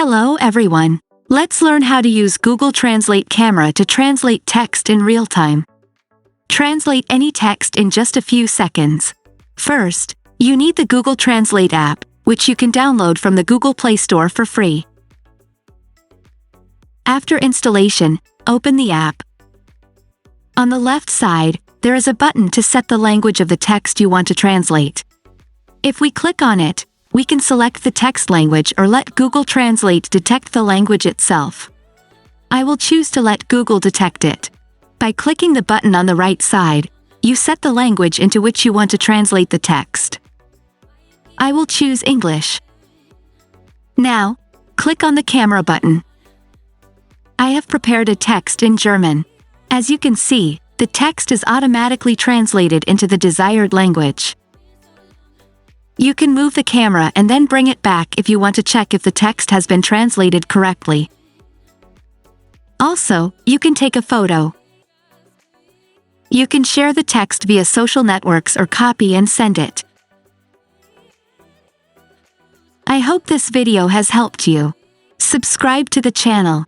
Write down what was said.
Hello everyone. Let's learn how to use Google Translate Camera to translate text in real time. Translate any text in just a few seconds. First, you need the Google Translate app, which you can download from the Google Play Store for free. After installation, open the app. On the left side, there is a button to set the language of the text you want to translate. If we click on it, we can select the text language or let Google Translate detect the language itself. I will choose to let Google detect it. By clicking the button on the right side, you set the language into which you want to translate the text. I will choose English. Now, click on the camera button. I have prepared a text in German. As you can see, the text is automatically translated into the desired language. You can move the camera and then bring it back if you want to check if the text has been translated correctly. Also, you can take a photo. You can share the text via social networks or copy and send it. I hope this video has helped you. Subscribe to the channel.